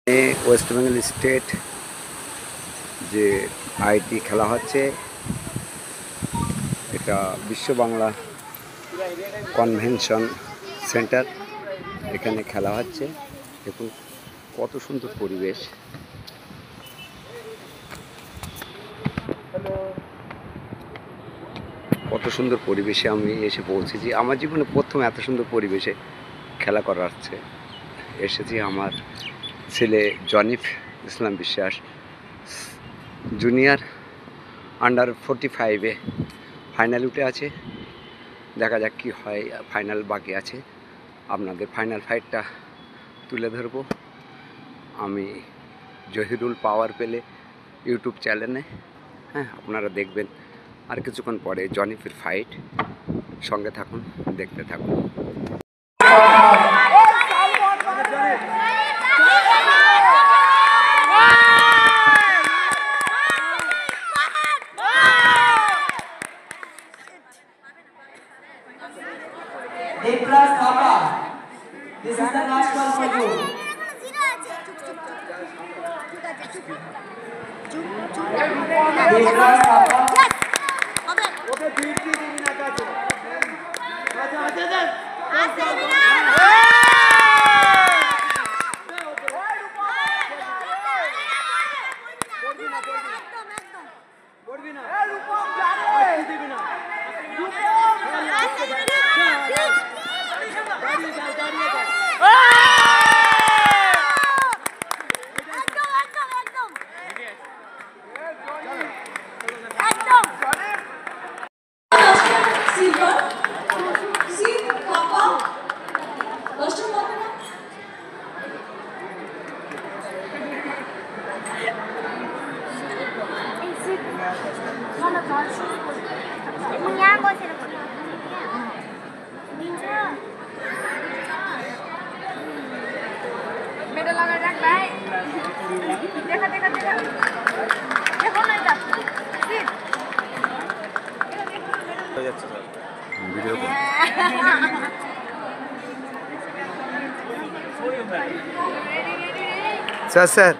West Bengal state যে IT খেলা হচ্ছে, এটা বিশ্ব বাংলা কনভেনশন সেন্টার। এখানে খেলা হচ্ছে, দেখুন কত সুন্দর পরিবেশ। কত সুন্দর পরিবেশে আমি এসে পৌঁছেছি। আমার জীবনে প্রথম এত সুন্দর পরিবেশে খেলা করা হচ্ছে। এসেছি আমার ছেলে জনিফ ইসলাম বিশ্বাস জুনিয়র আন্ডার 45-এ ফাইনাল উঠে আছে। দেখা যাক কি হয়, ফাইনাল বাকি আছে। আপনাদের ফাইনাল ফাইটটা তুলে ধরবো আমি জহিরুল পাওয়ার পেলে ইউটিউব চ্যানেলে। হ্যাঁ, আপনারা দেখবেন আর কিছুক্ষণ পরে জনিফের ফাইট। সঙ্গে থাকুন, দেখতে থাকুন। Devras Thapa, this is the last one for you. Devras Thapa. Medal লাগা রাখ ভাই। দেখা দেখা দেখা দেখো না এটা সিট হয়ে যাচ্ছে স্যার ভিডিও কল স্যার